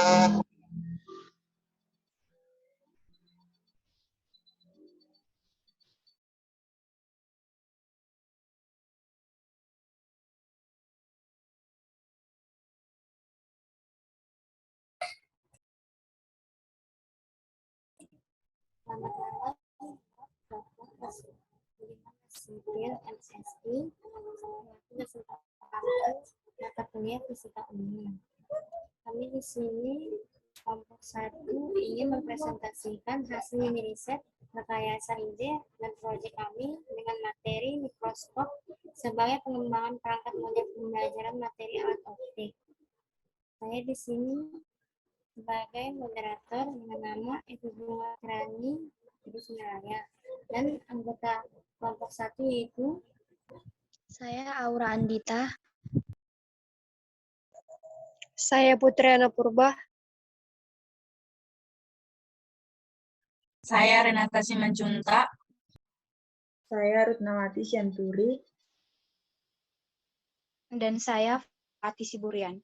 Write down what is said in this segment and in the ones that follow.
Selamat malam, Bapak Sipil MSI. Mata kuliah fisika umum. Kami di sini kelompok 1 ingin mempresentasikan hasil mini riset rekayasa ide dan proyek kami dengan materi mikroskop sebagai pengembangan perangkat model pembelajaran materi alat optik. Saya di sini sebagai moderator dengan nama Ibu Bunga Rani Raya dan anggota kelompok 1 yaitu saya Aura Andita. Saya Putriana Purba. Saya Renata Simanjunta. Saya Rutnawati Syanturi. Dan saya Fatih Siburian.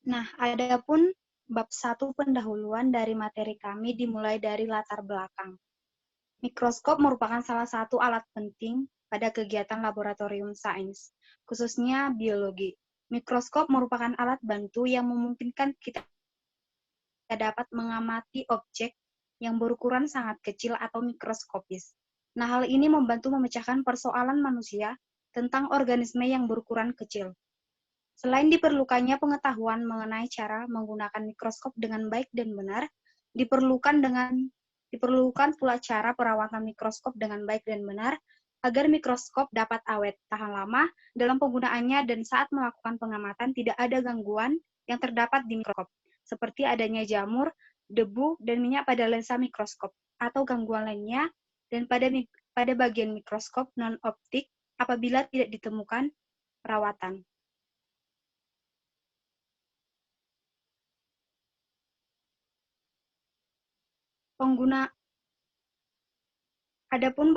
Nah, adapun bab 1 pendahuluan dari materi kami dimulai dari latar belakang. Mikroskop merupakan salah satu alat penting pada kegiatan laboratorium sains, khususnya biologi. Mikroskop merupakan alat bantu yang memungkinkan kita dapat mengamati objek yang berukuran sangat kecil atau mikroskopis. Nah, hal ini membantu memecahkan persoalan manusia tentang organisme yang berukuran kecil. Selain diperlukannya pengetahuan mengenai cara menggunakan mikroskop dengan baik dan benar, diperlukan pula cara perawatan mikroskop dengan baik dan benar agar mikroskop dapat awet, tahan lama dalam penggunaannya dan saat melakukan pengamatan tidak ada gangguan yang terdapat di mikroskop, seperti adanya jamur, debu, dan minyak pada lensa mikroskop, atau gangguan lainnya, dan pada bagian mikroskop non-optik apabila tidak ditemukan perawatan. Adapun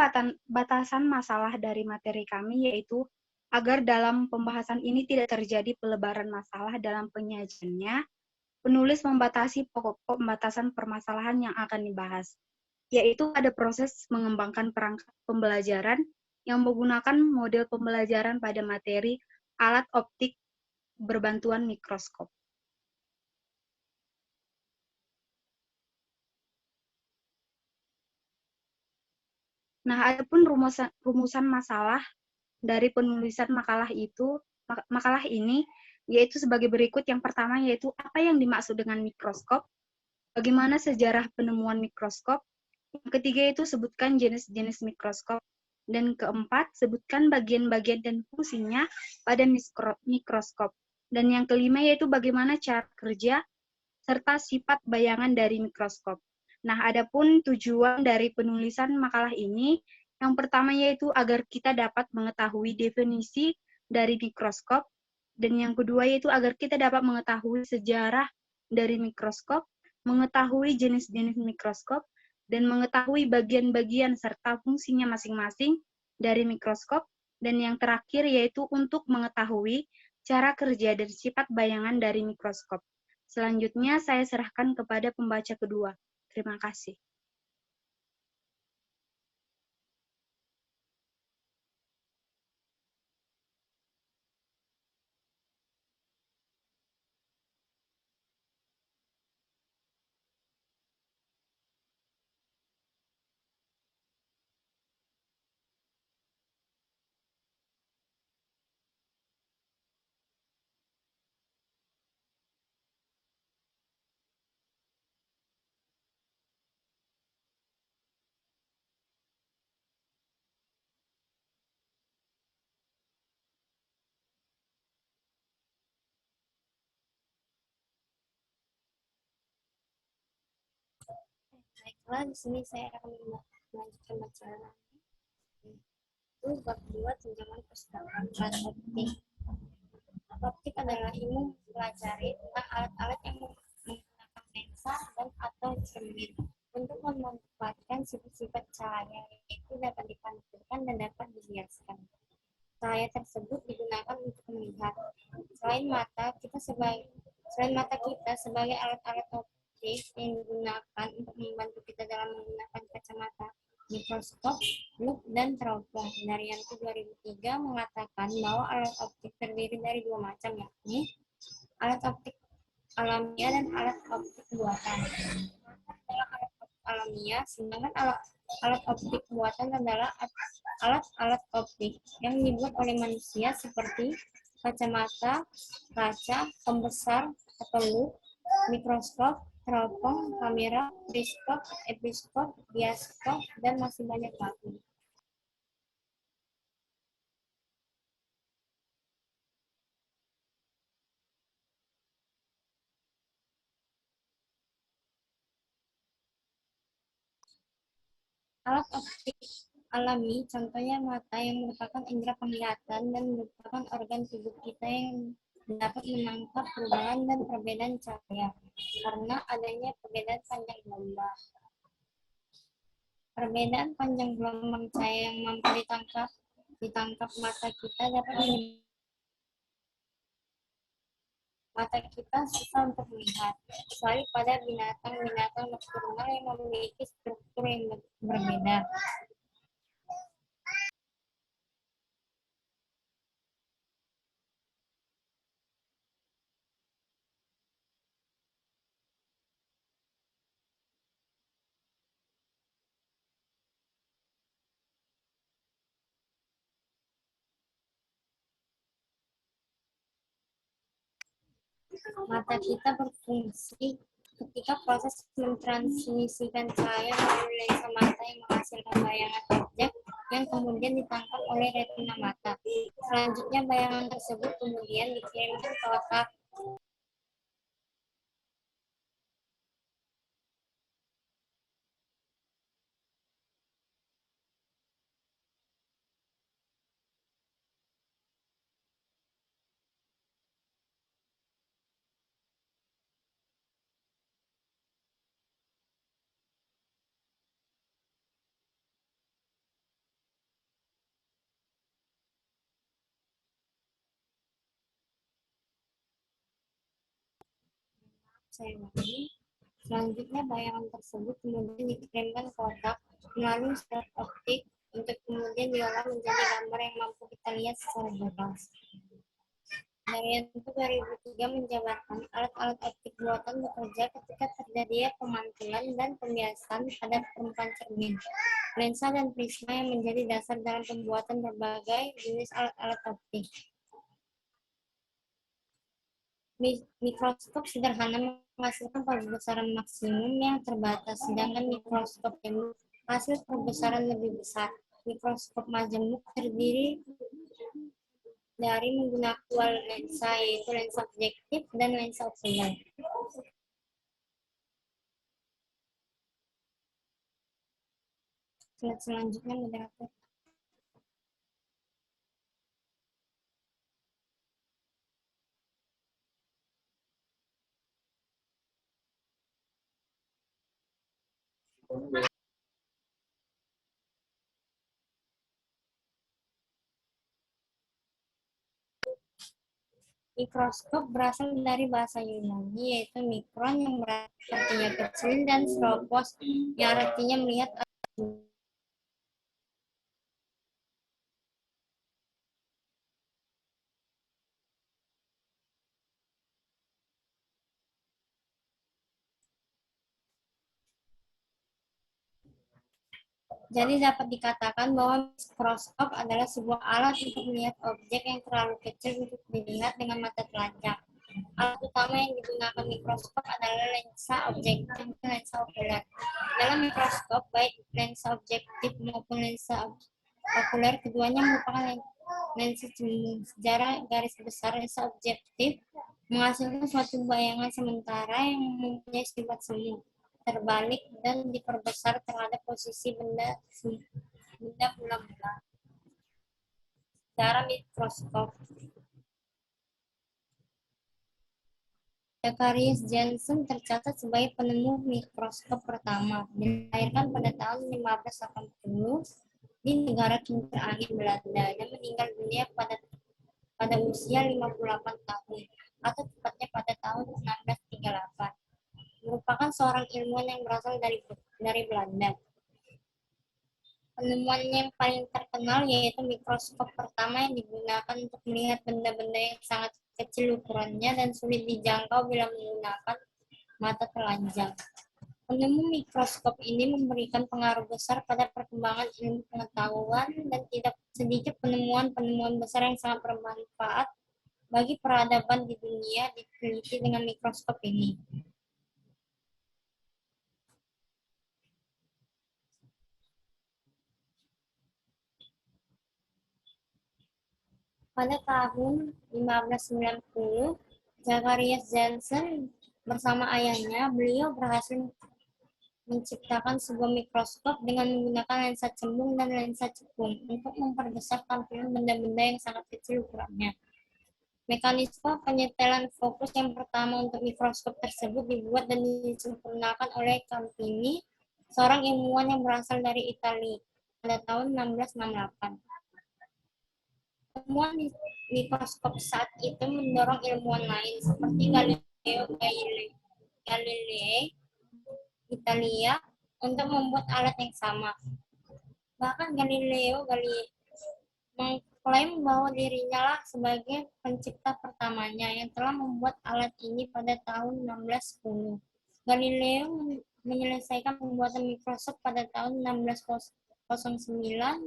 batasan masalah dari materi kami yaitu agar dalam pembahasan ini tidak terjadi pelebaran masalah dalam penyajiannya, penulis membatasi pokok pembatasan permasalahan yang akan dibahas, yaitu ada proses mengembangkan perangkat pembelajaran yang menggunakan model pembelajaran pada materi alat optik berbantuan mikroskop. Nah, adapun rumusan masalah dari penulisan makalah ini yaitu sebagai berikut. Yang pertama yaitu apa yang dimaksud dengan mikroskop, bagaimana sejarah penemuan mikroskop, yang ketiga itu sebutkan jenis-jenis mikroskop, dan keempat sebutkan bagian-bagian dan fungsinya pada mikroskop, dan yang kelima yaitu bagaimana cara kerja serta sifat bayangan dari mikroskop. Nah, adapun tujuan dari penulisan makalah ini, yang pertama yaitu agar kita dapat mengetahui definisi dari mikroskop, dan yang kedua yaitu agar kita dapat mengetahui sejarah dari mikroskop, mengetahui jenis-jenis mikroskop, dan mengetahui bagian-bagian serta fungsinya masing-masing dari mikroskop, dan yang terakhir yaitu untuk mengetahui cara kerja dan sifat bayangan dari mikroskop. Selanjutnya saya serahkan kepada pembaca kedua. Terima kasih. Baiklah, di sini saya akan melanjutkan bacaan. Itu bab 2 tunjangan perpustakaan alat optik. Optik adalah ilmu mempelajari tentang alat-alat yang menggunakan lensa dan atau cermin untuk memanfaatkan sifat-sifat cahaya yaitu dapat dipantulkan dan dapat dihiaskan. Cahaya tersebut digunakan untuk melihat. Selain mata kita sebagai alat-alat optik yang digunakan untuk membantu kita dalam menggunakan kacamata, mikroskop, lup, dan teropong. Daryanto 2003 mengatakan bahwa alat optik terdiri dari dua macam, yakni alat optik alamiah dan alat optik buatan. Adalah alat optik alamiah, sedangkan alat optik buatan adalah alat-alat optik yang dibuat oleh manusia seperti kacamata, kaca, pembesar atau lup, mikroskop, teropong, kamera, periskop, episkop, bioskop, dan masih banyak lagi. Alat optik alami contohnya mata yang merupakan indera penglihatan dan merupakan organ tubuh kita yang dapat menangkap perubahan dan perbedaan cahaya karena adanya perbedaan panjang gelombang. Perbedaan panjang gelombang cahaya yang mampu ditangkap mata kita dapat menyebabkan mata kita susah untuk melihat, kecuali pada binatang-binatang nokturnal yang memiliki struktur yang berbeda. Mata kita berfungsi ketika proses mentransmisikan cahaya melalui lensa mata yang menghasilkan bayangan objek yang kemudian ditangkap oleh retina mata. Selanjutnya bayangan tersebut kemudian dikirimkan ke otak. Selanjutnya bayangan tersebut kemudian dikirimkan ke otak melalui sel optik untuk kemudian diolah menjadi gambar yang mampu kita lihat secara jelas. Daryanto 2003 menjabarkan alat-alat optik buatan bekerja ketika terjadi pemantulan dan pembiasan pada permukaan cermin, lensa dan prisma yang menjadi dasar dalam pembuatan berbagai jenis alat-alat optik. Mikroskop sederhana menghasilkan perbesaran maksimum yang terbatas, sedangkan mikroskop jemuk hasil perbesaran lebih besar. Mikroskop majemuk terdiri dari menggunakan dua lensa, yaitu lensa objektif dan lensa okuler. Slide selanjutnya, moderator. Mikroskop berasal dari bahasa Yunani, yaitu mikron yang artinya kecil dan skopos yang artinya melihat. Jadi dapat dikatakan bahwa mikroskop adalah sebuah alat untuk melihat objek yang terlalu kecil untuk dilihat dengan mata telanjang. Alat utama yang digunakan mikroskop adalah lensa objektif dan lensa okuler. Dalam mikroskop, baik lensa objektif maupun lensa okuler, keduanya merupakan lensa cembung. Secara garis besar, lensa objektif menghasilkan suatu bayangan sementara yang mempunyai sifat semu, terbalik, dan diperbesar terhadap posisi benda mula-mula. Secara mikroskop, Zacharias Janssen tercatat sebagai penemu mikroskop pertama. Dilahirkan pada tahun 1580 di negara Kinter Angin, Belanda, dan meninggal dunia pada usia 58 tahun, atau tepatnya pada tahun 1638. Merupakan seorang ilmuwan yang berasal dari Belanda. Penemuan yang paling terkenal yaitu mikroskop pertama yang digunakan untuk melihat benda-benda yang sangat kecil ukurannya dan sulit dijangkau bila menggunakan mata telanjang. Penemu mikroskop ini memberikan pengaruh besar pada perkembangan ilmu pengetahuan dan tidak sedikit penemuan-penemuan besar yang sangat bermanfaat bagi peradaban di dunia diteliti dengan mikroskop ini. Pada tahun 1590, Zacharias Janssen bersama ayahnya, beliau berhasil menciptakan sebuah mikroskop dengan menggunakan lensa cembung dan lensa cekung untuk memperbesar tampilan benda-benda yang sangat kecil ukurannya. Mekanisme penyetelan fokus yang pertama untuk mikroskop tersebut dibuat dan disempurnakan oleh Campini, seorang ilmuwan yang berasal dari Italia, pada tahun 1668. Temuan mikroskop saat itu mendorong ilmuwan lain seperti Galileo Galilei Italia untuk membuat alat yang sama. Bahkan Galileo Galilei mengklaim bahwa dirinya lah sebagai pencipta pertamanya yang telah membuat alat ini pada tahun 1610. Galileo menyelesaikan pembuatan mikroskop pada tahun 1609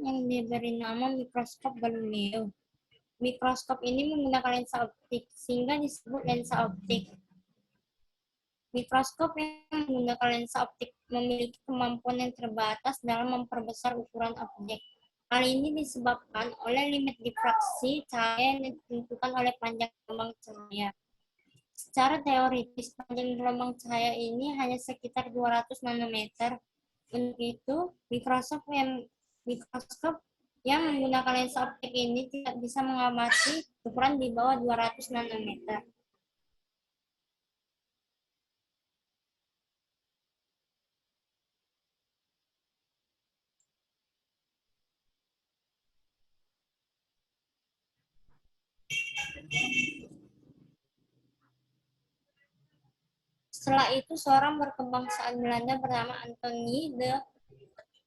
yang diberi nama mikroskop Galileo. Mikroskop ini menggunakan lensa optik, sehingga disebut lensa optik. Mikroskop yang menggunakan lensa optik memiliki kemampuan yang terbatas dalam memperbesar ukuran objek. Hal ini disebabkan oleh limit difraksi cahaya yang ditentukan oleh panjang gelombang cahaya. Secara teoritis, panjang gelombang cahaya ini hanya sekitar 200 nanometer. Untuk itu, mikroskop yang menggunakan lensa optik ini tidak bisa mengamati ukuran di bawah 200 nanometer. Setelah itu, seorang berkebangsaan Belanda bernama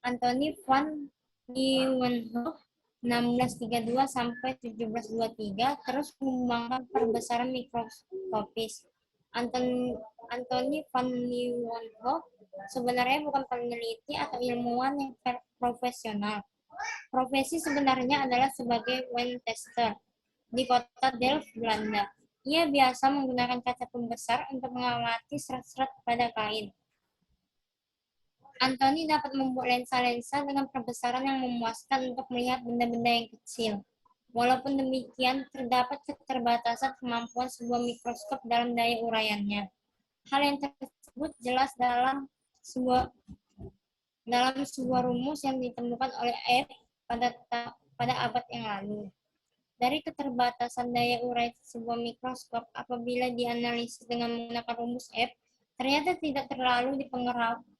Anthony van Leeuwenhoek 1632 sampai 1723 terus mengembangkan perbesaran mikroskopis. Anthony van Leeuwenhoek sebenarnya bukan peneliti atau ilmuwan yang profesional. Profesi sebenarnya adalah sebagai wine tester di kota Delft, Belanda. Ia biasa menggunakan kaca pembesar untuk mengamati serat-serat pada kain. Anthony dapat membuat lensa-lensa dengan perbesaran yang memuaskan untuk melihat benda-benda yang kecil. Walaupun demikian, terdapat keterbatasan kemampuan sebuah mikroskop dalam daya uraiannya. Hal yang tersebut jelas dalam sebuah rumus yang ditemukan oleh F pada abad yang lalu. Dari keterbatasan daya urai sebuah mikroskop apabila dianalisis dengan menggunakan rumus F, ternyata tidak terlalu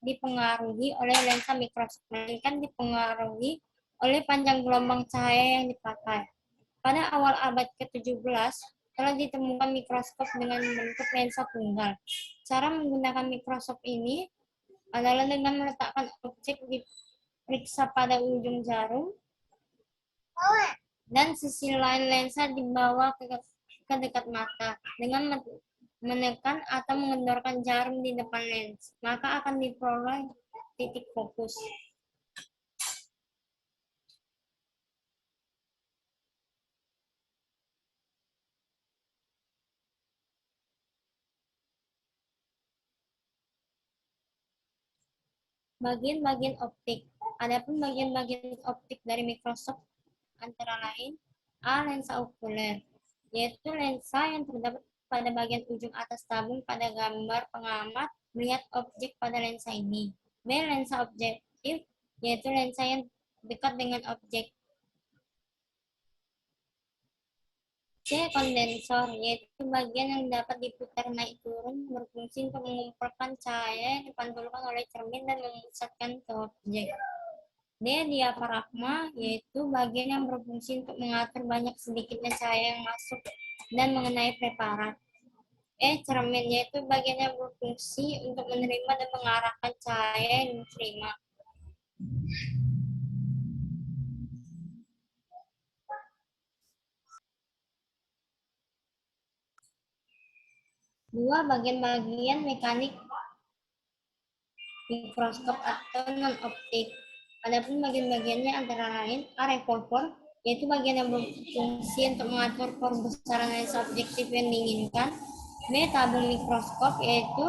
dipengaruhi oleh lensa mikroskop, melainkan dipengaruhi oleh panjang gelombang cahaya yang dipakai. Pada awal abad ke-17, telah ditemukan mikroskop dengan bentuk lensa tunggal. Cara menggunakan mikroskop ini adalah dengan meletakkan objek diperiksa pada ujung jarum dan sisi lain lensa dibawa ke dekat mata. Dengan menekan atau mengendorkan jarum di depan lens, maka akan diperoleh titik fokus. Bagian-bagian optik. Adapun bagian-bagian optik dari mikroskop antara lain A. Lensa okuler, yaitu lensa yang terdapat pada bagian ujung atas tabung pada gambar pengamat melihat objek pada lensa ini. B. Lensa objektif, yaitu lensa yang dekat dengan objek. C. C. Kondensor, yaitu bagian yang dapat diputar naik turun berfungsi untuk mengumpulkan cahaya yang dipantulkan oleh cermin dan memusatkan ke objek. D. Diafragma, yaitu bagian yang berfungsi untuk mengatur banyak sedikitnya cahaya yang masuk dan mengenai preparat. E. Cermin, yaitu bagian yang berfungsi untuk menerima dan mengarahkan cahaya yang diterima. Dua, bagian-bagian mekanik mikroskop atau non-optik. Adapun bagian-bagiannya antara lain A. Revolver, yaitu bagian yang berfungsi untuk mengatur perbesaran lensa objektif yang diinginkan. B. Tabung mikroskop, yaitu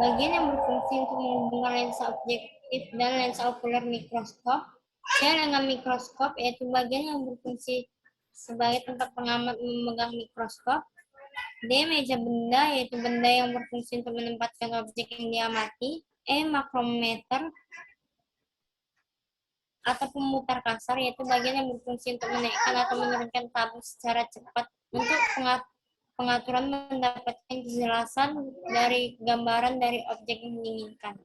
bagian yang berfungsi untuk menghubungkan lensa objektif dan lensa okuler mikroskop. C. Lengan mikroskop, yaitu bagian yang berfungsi sebagai tempat pengamat memegang mikroskop. D. Meja benda, yaitu benda yang berfungsi untuk menempatkan objek yang diamati. E. Makrometer atau pemutar kasar, yaitu bagian yang berfungsi untuk menaikkan atau menurunkan tabung secara cepat untuk pengaturan mendapatkan kejelasan dari gambaran dari objek yang diinginkan.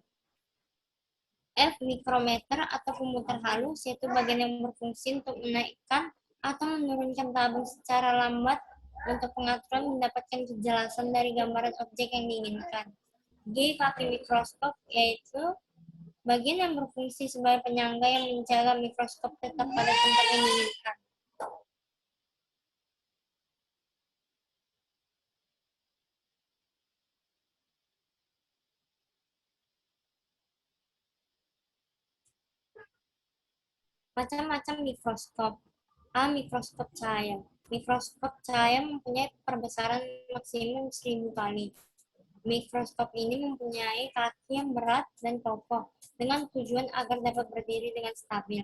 F. Mikrometer atau pemutar halus, yaitu bagian yang berfungsi untuk menaikkan atau menurunkan tabung secara lambat untuk pengaturan mendapatkan kejelasan dari gambaran objek yang diinginkan. G. Kaki mikroskop, yaitu bagian yang berfungsi sebagai penyangga yang menjaga mikroskop tetap pada tempat yang diinginkan. Macam-macam mikroskop. A. Mikroskop cahaya. Mikroskop cahaya mempunyai perbesaran maksimum 1000 kali. Mikroskop ini mempunyai kaki yang berat dan kokoh dengan tujuan agar dapat berdiri dengan stabil.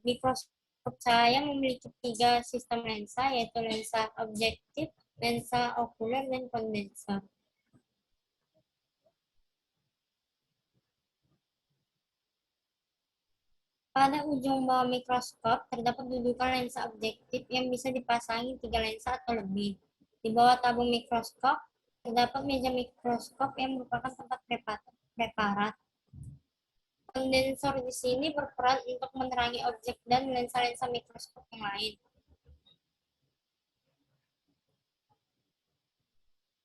Mikroskop cahaya memiliki 3 sistem lensa, yaitu lensa objektif, lensa okuler, dan kondensor. Pada ujung bawah mikroskop terdapat dudukan lensa objektif yang bisa dipasangi 3 lensa atau lebih. Di bawah tabung mikroskop terdapat meja mikroskop yang merupakan tempat preparat. Kondensor di sini berperan untuk menerangi objek dan lensa-lensa mikroskop yang lain.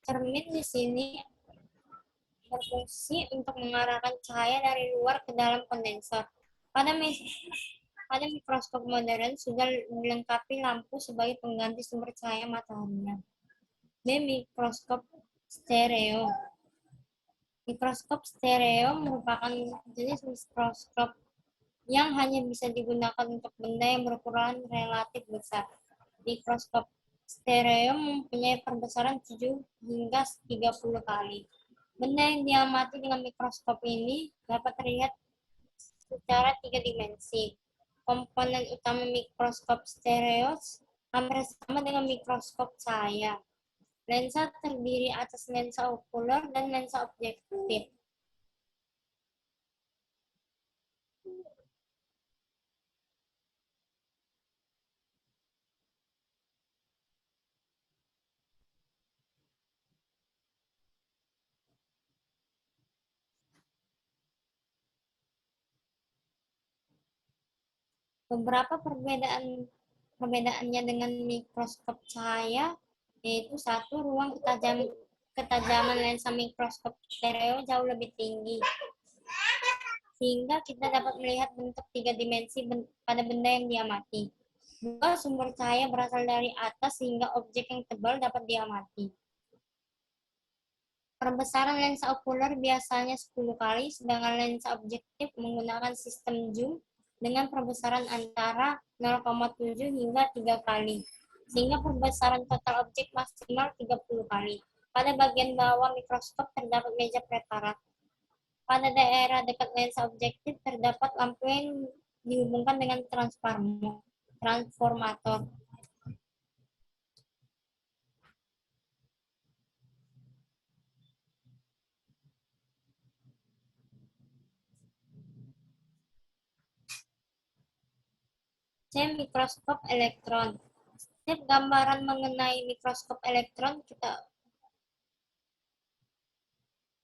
Cermin di sini berfungsi untuk mengarahkan cahaya dari luar ke dalam kondensor. Pada mikroskop modern sudah dilengkapi lampu sebagai pengganti sumber cahaya matahari. B. Mikroskop stereo. Mikroskop stereo merupakan jenis mikroskop yang hanya bisa digunakan untuk benda yang berukuran relatif besar. Mikroskop stereo mempunyai perbesaran 7 hingga 30 kali. Benda yang diamati dengan mikroskop ini dapat terlihat secara 3 dimensi. Komponen utama mikroskop stereo hampir sama dengan mikroskop cahaya. Lensa terdiri atas lensa okuler dan lensa objektif. Beberapa perbedaannya dengan mikroskop cahaya yaitu satu, ruang ketajaman lensa mikroskop stereo jauh lebih tinggi sehingga kita dapat melihat bentuk 3 dimensi pada benda yang diamati. 2. Sumber cahaya berasal dari atas sehingga objek yang tebal dapat diamati. Perbesaran lensa okuler biasanya 10 kali, sedangkan lensa objektif menggunakan sistem zoom dengan perbesaran antara 0,7 hingga 3 kali, sehingga perbesaran total objek maksimal 30 kali. Pada bagian bawah mikroskop terdapat meja preparat. Pada daerah dekat lensa objektif terdapat lampu yang dihubungkan dengan transformator. C. Mikroskop elektron. Setiap gambaran mengenai mikroskop elektron kita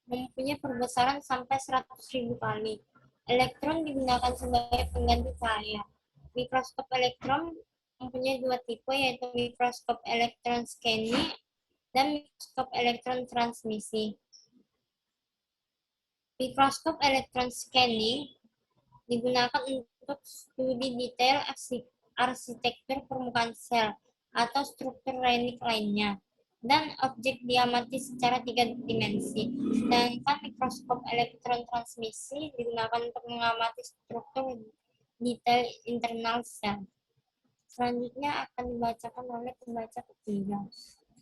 mempunyai perbesaran sampai 100.000 kali. Elektron digunakan sebagai pengganti cahaya. Mikroskop elektron mempunyai dua tipe, yaitu mikroskop elektron scanning dan mikroskop elektron transmisi. Mikroskop elektron scanning digunakan untuk studi detail arsitektur permukaan sel atau struktur renik lainnya, dan objek diamati secara 3 dimensi. Sedangkan mikroskop elektron transmisi digunakan untuk mengamati struktur detail internal sel. Selanjutnya akan dibacakan oleh pembaca ketiga.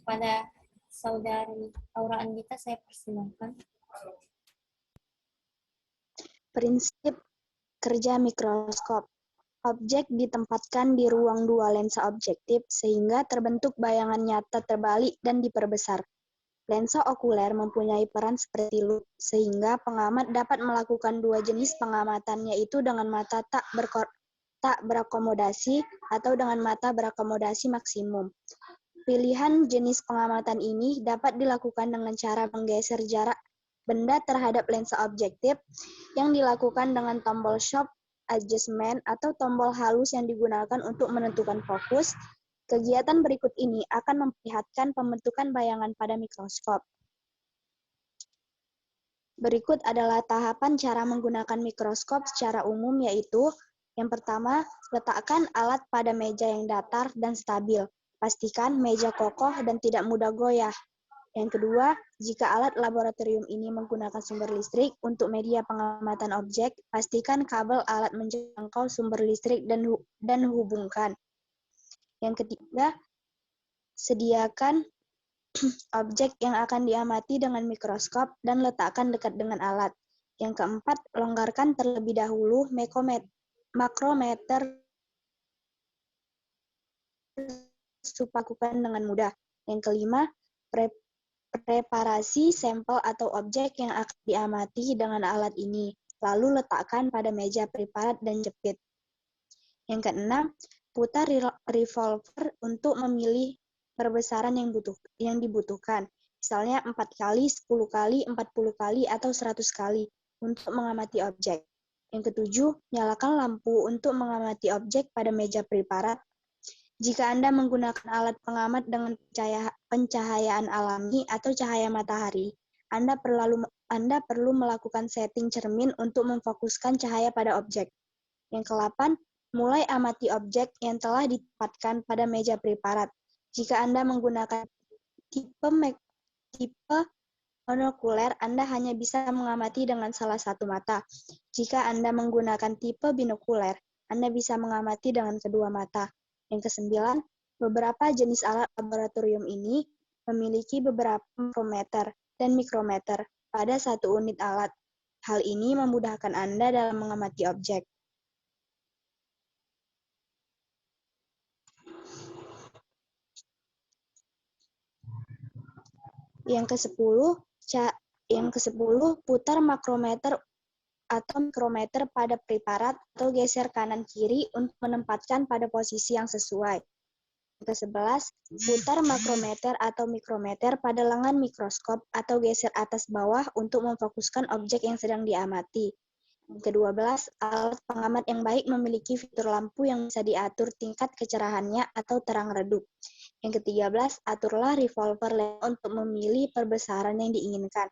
Pada Saudari Aura Andita, saya persilakan. Prinsip kerja mikroskop. Objek ditempatkan di ruang dua lensa objektif sehingga terbentuk bayangan nyata terbalik dan diperbesar. Lensa okuler mempunyai peran seperti lup, sehingga pengamat dapat melakukan dua jenis pengamatan, yaitu dengan mata tak berakomodasi atau dengan mata berakomodasi maksimum. Pilihan jenis pengamatan ini dapat dilakukan dengan cara menggeser jarak benda terhadap lensa objektif yang dilakukan dengan tombol sharp adjustment atau tombol halus yang digunakan untuk menentukan fokus. Kegiatan berikut ini akan memperlihatkan pembentukan bayangan pada mikroskop. Berikut adalah tahapan cara menggunakan mikroskop secara umum, yaitu yang pertama, letakkan alat pada meja yang datar dan stabil. Pastikan meja kokoh dan tidak mudah goyah. Yang kedua, jika alat laboratorium ini menggunakan sumber listrik untuk media pengamatan objek, pastikan kabel alat menjangkau sumber listrik dan hubungkan. Yang ketiga, sediakan objek yang akan diamati dengan mikroskop dan letakkan dekat dengan alat. Yang keempat, longgarkan terlebih dahulu makrometer supaya dilakukan dengan mudah. Yang kelima, preparasi sampel atau objek yang akan diamati dengan alat ini, lalu letakkan pada meja preparat dan jepit. Yang keenam, putar revolver untuk memilih perbesaran yang dibutuhkan, misalnya 4 kali, 10 kali, 40 kali, atau 100 kali untuk mengamati objek. Yang ketujuh, nyalakan lampu untuk mengamati objek pada meja preparat. Jika Anda menggunakan alat pengamat dengan pencahayaan alami atau cahaya matahari, Anda perlu melakukan setting cermin untuk memfokuskan cahaya pada objek. Yang ke-8, mulai amati objek yang telah ditempatkan pada meja preparat. Jika Anda menggunakan tipe monokuler, Anda hanya bisa mengamati dengan salah satu mata. Jika Anda menggunakan tipe binokuler, Anda bisa mengamati dengan kedua mata. Yang ke-9, beberapa jenis alat laboratorium ini memiliki beberapa makrometer dan mikrometer pada satu unit alat. Hal ini memudahkan Anda dalam mengamati objek. Yang ke-10, putar makrometer atau mikrometer pada preparat atau geser kanan-kiri untuk menempatkan pada posisi yang sesuai. Yang ke-11, putar makrometer atau mikrometer pada lengan mikroskop atau geser atas bawah untuk memfokuskan objek yang sedang diamati. Yang ke-12, alat pengamat yang baik memiliki fitur lampu yang bisa diatur tingkat kecerahannya atau terang redup. Yang ke-13, aturlah revolver untuk memilih perbesaran yang diinginkan.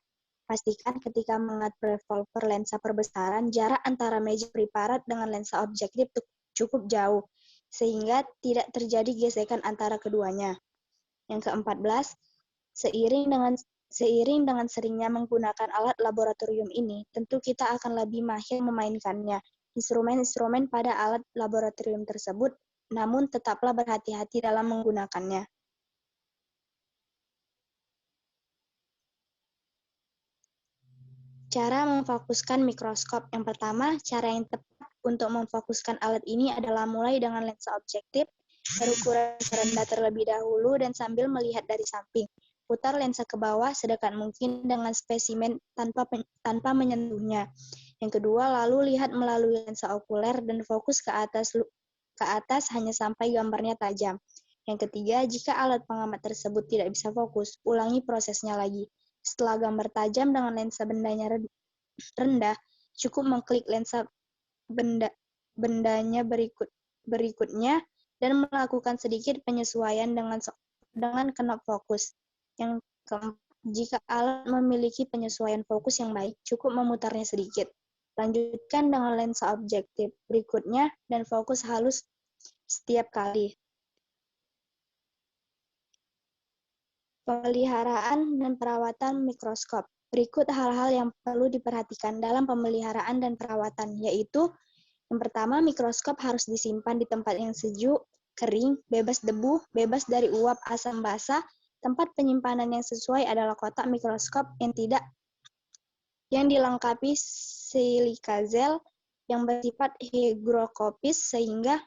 Pastikan ketika mengatur revolver lensa perbesaran, jarak antara meja preparat dengan lensa objektif cukup jauh, sehingga tidak terjadi gesekan antara keduanya. Yang ke-14, seiring dengan seringnya menggunakan alat laboratorium ini, tentu kita akan lebih mahir memainkannya. Instrumen-instrumen pada alat laboratorium tersebut, namun tetaplah berhati-hati dalam menggunakannya. Cara memfokuskan mikroskop. Yang pertama, cara yang tepat untuk memfokuskan alat ini adalah mulai dengan lensa objektif, berukuran rendah terlebih dahulu dan sambil melihat dari samping. Putar lensa ke bawah sedekat mungkin dengan spesimen tanpa menyentuhnya. Yang kedua, lalu lihat melalui lensa okuler dan fokus ke atas hanya sampai gambarnya tajam. Yang ketiga, jika alat pengamat tersebut tidak bisa fokus, ulangi prosesnya lagi. Setelah gambar tajam dengan lensa bendanya rendah, cukup mengklik lensa bendanya berikutnya dan melakukan sedikit penyesuaian dengan knop fokus. Yang keempat, jika alat memiliki penyesuaian fokus yang baik, cukup memutarnya sedikit. Lanjutkan dengan lensa objektif berikutnya dan fokus halus setiap kali. Pemeliharaan dan perawatan mikroskop. Berikut hal-hal yang perlu diperhatikan dalam pemeliharaan dan perawatan, yaitu yang pertama, mikroskop harus disimpan di tempat yang sejuk, kering, bebas debu, bebas dari uap asam basa. Tempat penyimpanan yang sesuai adalah kotak mikroskop yang dilengkapi silika gel yang bersifat higrokopis sehingga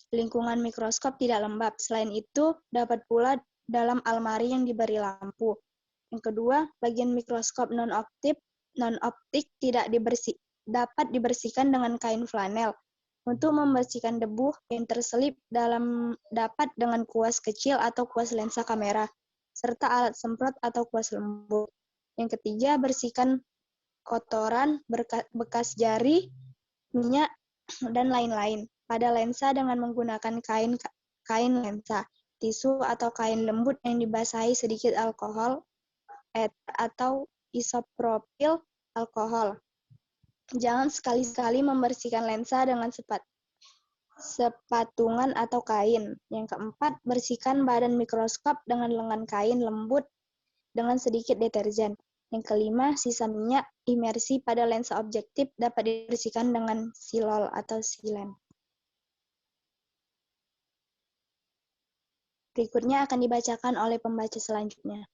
lingkungan mikroskop tidak lembab. Selain itu, dapat pula dalam almari yang diberi lampu. Yang kedua, bagian mikroskop non-optik dapat dibersihkan dengan kain flanel. Untuk membersihkan debu yang terselip dapat dengan kuas kecil atau kuas lensa kamera, serta alat semprot atau kuas lembut. Yang ketiga, bersihkan kotoran, bekas jari, minyak, dan lain-lain pada lensa dengan menggunakan kain lensa, tisu atau kain lembut yang dibasahi sedikit alkohol atau isopropil alkohol. Jangan sekali-sekali membersihkan lensa dengan sepatungan atau kain. Yang keempat, bersihkan badan mikroskop dengan lengan kain lembut dengan sedikit deterjen. Yang kelima, sisa minyak imersi pada lensa objektif dapat dibersihkan dengan silol atau silen. Berikutnya akan dibacakan oleh pembaca selanjutnya.